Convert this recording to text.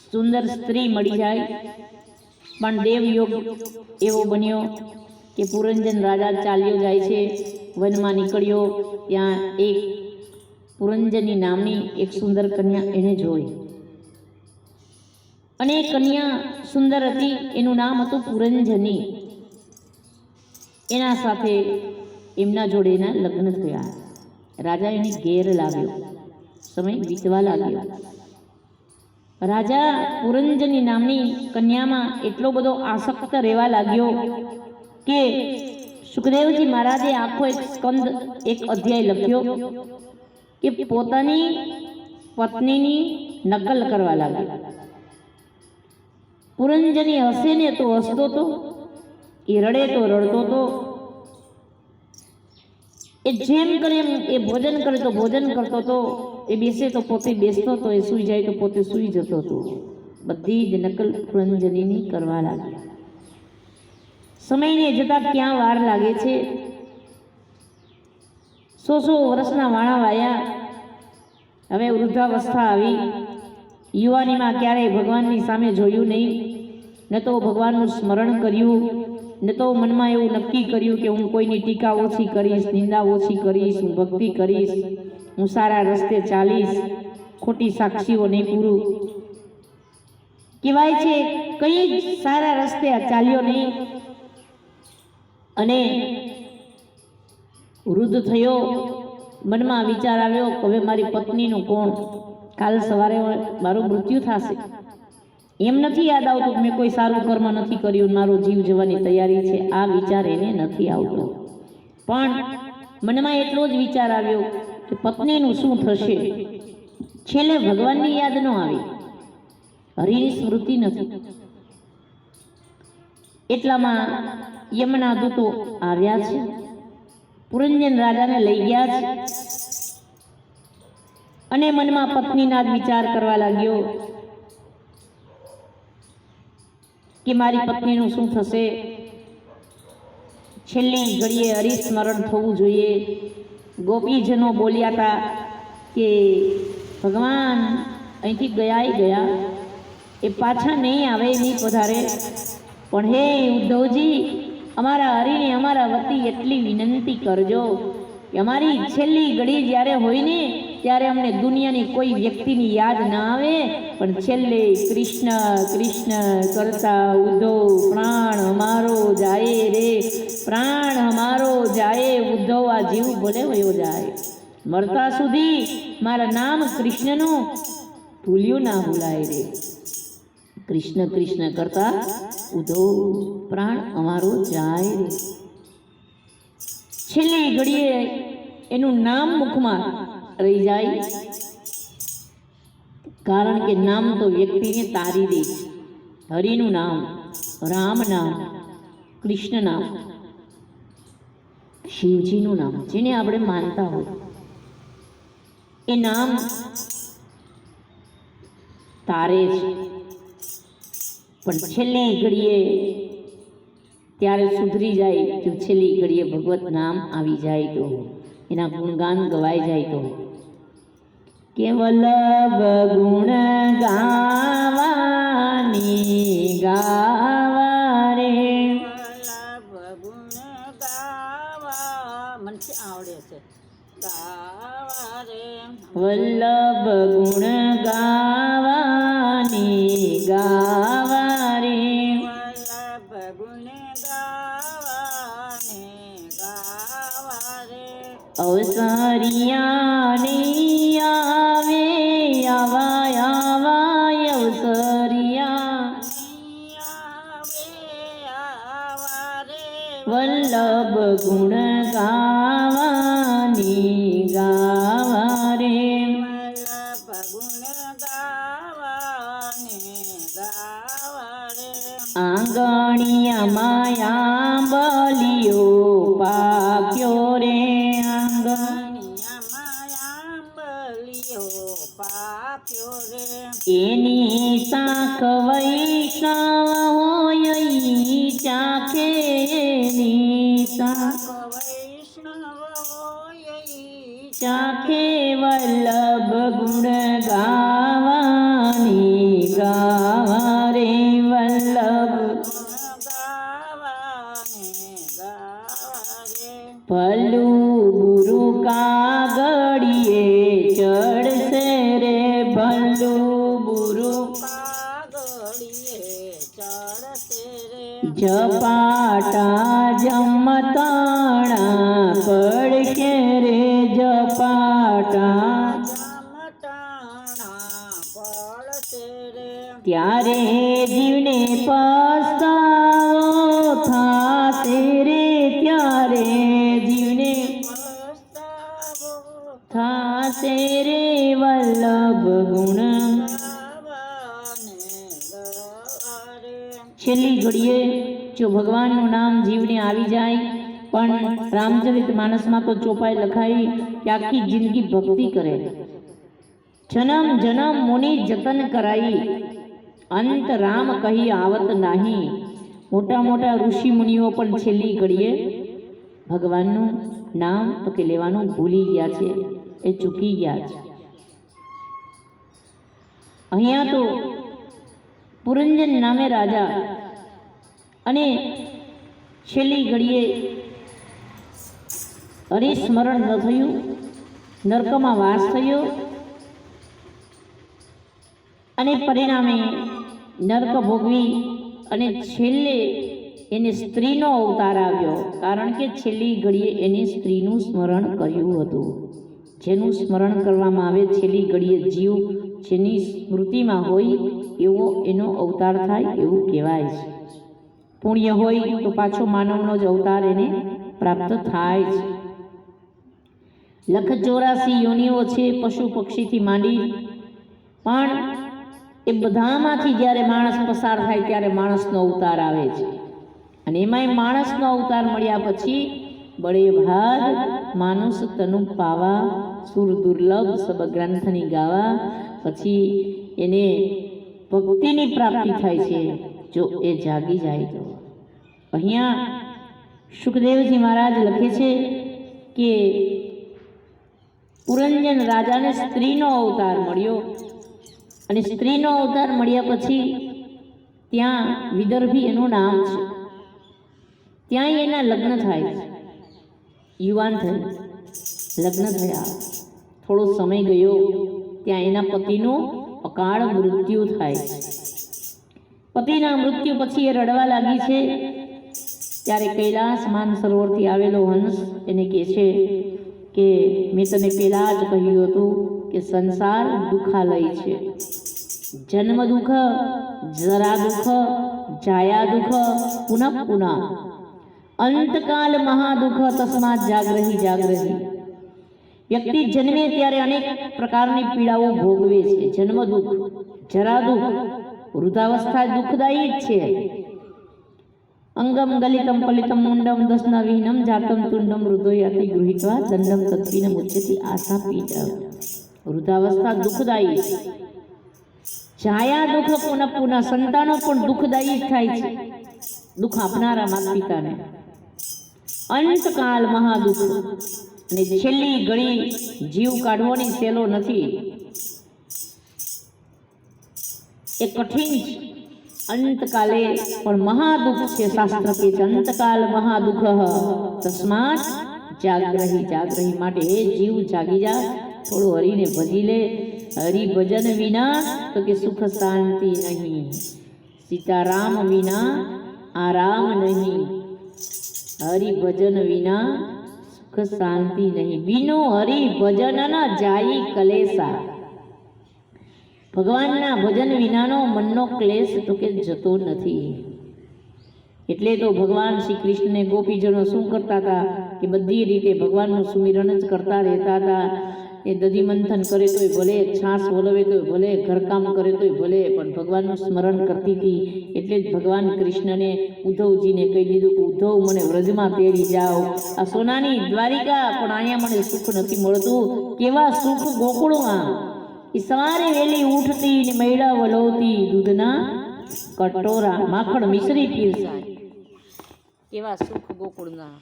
સુંદર સ્ત્રી મળી જાય, પણ દેવયોગ એવો બન્યો કે પુરંજન રાજા ચાલ્યો જાય છે, વનમાં નીકળ્યો, ત્યાં એક પુરંજની નામની એક સુંદર કન્યા એને જોઈ, અને એ કન્યા સુંદર હતી, એનું નામ હતું પુરંજની. એના સાથે એમના જોડે એના લગ્ન થયા. રાજા એને ઘેર લાવ્યો, સમય વીતવા લાગ્યો. રાજા પુરંજની નામની કન્યામાં એટલો બધો આસક્ત રહેવા લાગ્યો કે સુખદેવજી મહારાજે આખો એક સ્કંદ, એક અધ્યાય લખ્યો કે પોતાની પત્નીની નકલ કરવા લાગ્યો. પુરંજની હસે ને તો હસતો તો, એ રડે તો રડતો તો, એ જેમ કરે એમ એ ભોજન કરે તો ભોજન કરતો તો, એ બેસે તો પોતે બેસતો તો, એ સૂઈ જાય તો પોતે સૂઈ જતો હતો. બધી જ નકલ પુરંજનીની કરવા લાગ્યા. સમયને જતાં ક્યાં વાર લાગે છે. 100 વર્ષના વાણા વાયા, હવે વૃદ્ધાવસ્થા આવી. યુવાનીમાં ક્યારેય ભગવાનની સામે જોયું નહીં, ન તો ભગવાનનું સ્મરણ કર્યું, ન તો મનમાં એવું નક્કી કર્યું કે હું કોઈની ટીકા ઓછી કરીશ, નિંદા ઓછી કરીશ, હું ભક્તિ કરીશ, હું સારા રસ્તે ચાલીશ, ખોટી સાક્ષીઓ નહીં પૂરું. કહેવાય છે કંઈ જ સારા રસ્તે ચાલ્યો નહીં, અને વૃદ્ધ થયો. મનમાં વિચાર આવ્યો કે હવે મારી પત્નીનું કોણ, કાલ સવારે મારું મૃત્યુ થશે. એમ નથી યાદ આવતું કે મેં કોઈ સારું કર્મ નથી કર્યું, મારો જીવ જવાની તૈયારી છે, આ વિચાર એને નથી આવતો. પણ મનમાં એટલો જ વિચાર આવ્યો કે પત્નીનું શું થશે. છેલ્લે ભગવાનની યાદ ન આવી, હરિની સ્મૃતિ નથી. એટલામાં યમના દૂતો આવ્યા છે, પુરંજન રાજાને લઈ ગયા છે, અને મનમાં પત્નીના જ વિચાર કરવા લાગ્યો કે મારી પત્નીનું શું થશે. છેલ્લી ઘડીએ હરિસ્મરણ થવું જોઈએ. ગોપીજનો બોલ્યા હતા કે ભગવાન અહીંથી ગયા, એ પાછા નહીં આવે, નહીં પધારે, પણ હે ઉદ્ધવજી, અમારા હરિને અમારા વતી એટલી વિનંતી કરજો કે અમારી છેલ્લી ઘડી જ્યારે હોય ને ત્યારે અમને દુનિયાની કોઈ વ્યક્તિની યાદ ના આવે, પણ છેલ્લે કૃષ્ણ કૃષ્ણ કરતા ઉદ્ધવ પ્રાણ અમારો જાય રે, પ્રાણ અમારો જાય ઉદ્ધવ, આ જીવ ભલે વયો જાય, મરતા સુધી મારા નામ કૃષ્ણનું ભૂલ્યું ના ભૂલાય રે. કૃષ્ણ કૃષ્ણ કરતા ઉદ્ધવ પ્રાણ અમારો જાય રે. છેલ્લી ઘડીએ એનું નામ મુખમાં રહી જાય, કારણ કે નામ તો વ્યક્તિને તારી દે છે. હરિનું નામ, રામ નામ, કૃષ્ણ નામ, શિવજીનું નામ, જેને આપણે માનતા હોય એ નામ તારે છે. પણ છેલ્લી ઘડીએ ત્યારે સુધરી જાય તો છેલ્લી ઘડીએ ભગવત નામ આવી જાય તો, એના ગુણગાન ગવાઈ જાય તો, કેવલ ગુણ ગાવાની ગાવા રે, ગુણ ગાવા મને આવડે છે ગાવા રે, વલ્લભ ગુણ ગાવાની ગાવા રે, વલ્લભ ગુણ ગાવાની ગાવા રે, અવસરિયાની આવે આવા અવસરિયાની આવે આવા રે, વલ્લભ ગુણ ગાવાની ગાવા રે, વલ્લભ ગુણ ગાવાની ગાવા રે, આંગણિયા માયા બલિયો પાક્યો રે, આંગણિયા માયા બલિયો પાક્યો રે, એની શાખ વૈષ્ણવ હોય ચાખે, એની શાખ વૈષ્ણવ હોય ચાખે, વલ્લભ ગુણ ગાવાની ગાવા રે વલ્લભ ભલું બુરું કાગળીએ ચડશે રે ભલું બુરું ઝપાટા જમતાણા પડશે રે ઝપાટા ત્યારે જીવને પસ્તાવો થાશે રે ત્યારે જીવને થાશે રે વલ્લભ ગુણ છેલ્લી ઘડીએ જો ભગવાનનું નામ જીવને આવી જાય પણ રામચરિત માનસમાં તો ચોપાઈ લખાઈ કે આખી જિંદગી ભક્તિ કરે જન્મ જન્મ મુનિ જતન કરાઈ અંત રામ કહી આવત નહીં મોટા મોટા ઋષિ મુનિઓ પણ છેલ્લી ઘડીએ ભગવાનનું નામ તો કે લેવાનું ભૂલી ગયા છે એ ચૂકી ગયા છે અહીંયા તો પુરંજન નામે રાજા અને છેલ્લી ઘડીએ હરિસ્મરણ ન થયું નરકમાં વાસ થયો અને પરિણામે નરક ભોગવી અને છેલ્લે એને સ્ત્રીનો અવતાર આવ્યો કારણ કે છેલ્લી ઘડીએ એને સ્ત્રીનું સ્મરણ કર્યું હતું જેનું સ્મરણ કરવામાં આવે છેલ્લી ઘડીએ જીવ જેની સ્મૃતિમાં હોય એવો એનો અવતાર થાય એવું કહેવાય છે પુણ્ય હોય તો પાછો માનવનો જ અવતાર એને પ્રાપ્ત થાય છે 184 યોનિઓ છે પશુ પક્ષીથી માંડી પણ એ બધામાંથી જ્યારે માણસ પસાર થાય ત્યારે માણસનો અવતાર આવે છે અને એમાંય માણસનો અવતાર મળ્યા પછી બળે ભાગ માનુષ તનુ પાવા સુર દુર્લભ સબ ગ્રંથની ગાવા પછી એને ભક્તિની પ્રાપ્તિ થાય છે જો એ જાગી જાય તો અહીંયા સુખદેવજી મહારાજ લખે છે કે પુરંજન રાજાને સ્ત્રીનો અવતાર મળ્યો અને સ્ત્રીનો અવતાર મળ્યા પછી ત્યાં વિદર્ભી એનું નામ છે ત્યાં એના લગ્ન થાય છે યુવાન થયા લગ્ન થયા થોડો સમય ગયો ત્યાં એના પતિનું અકાળ મૃત્યુ થાય છે પતિના મૃત્યુ પછી એ રડવા લાગી છે ત્યારે કૈલાસ માનસરોવરથી આવેલો હંસ એને કહે છે કે મેં તને પહેલાં જ કહ્યું હતું કે સંસાર દુઃખાલય છે જન્મ દુઃખ જરા દુઃખ જાયા દુઃખ પુનઃ પુનઃ અંતકાલ મહાદુઃખ તસ્માત જાગ્રહી જાગ્રહી વ્યક્તિ જન્મે ત્યારે અનેક પ્રકારની પીડાઓ ભોગવે છે જન્મ દુઃખ જરા દુઃખ વૃદ્ધાવસ્થા દુઃખદાયી જ છે અંગમ ગલિતમ પલિતમ મુંડમ દસનવિહીનમ જાતમ તુંડમ હૃદયાતિ ગૃહીત્વા દંડમ તત્વીન મુચ્યતિ આશા પીડ વૃદ્ધાવસ્થા દુઃખદાયી છે જાયા દુઃખ પુનઃ પુનઃ સંતાનો પણ દુઃખદાયી થાય છે દુઃખ આપનારા માતા પિતાને અંતકાલ મહાદુઃખ અને છેલ્લી ઘડી જીવ કાઢવાની સહેલો નથી એ કઠિન છે અંતકાલે પણ મહાદુઃખ છે શાસ્ત્ર કે છે અંતકાલ મહાદુઃખ તસ્માત જાગ્રહી જાગ્રહી માટે હે જીવ જાગી જા થોડું હરીને ભજી લે હરિભજન વિના તો કે સુખ શાંતિ નહીં સીતારામ વિના આરામ નહીં હરિભજન વિના સુખ શાંતિ નહીં બીનો હરિભજન ન જાય કલેશા ભગવાનના ભજન વિનાનો મનનો ક્લેશ તો કે જતો નથી એટલે તો ભગવાન શ્રી કૃષ્ણને ગોપીજનો શું કરતા હતા કે બધી રીતે ભગવાનનું સુમિરન જ કરતા રહેતા હતા એ દધી મંથન કરે તોય ભલે છાસ વલવે તોય ભલે ઘરકામ કરે તોય ભલે પણ ભગવાનનું સ્મરણ કરતી હતી એટલે જ ભગવાન કૃષ્ણને ઉદ્ધવજીને કહી દીધું કે ઉદ્ધવ મને વ્રજમાં તેડી જાઓ આ સોનાની દ્વારિકા પણ અહીંયા મને સુખ નથી મળતું કેવા સુખ ગોકુળમાં એ સવારે વહેલી ઉઠતી ને મૈડા વલોવતી દૂધના કટોરા માખણ મિશ્રી પીરસાય કેવા સુખ ગોકુળના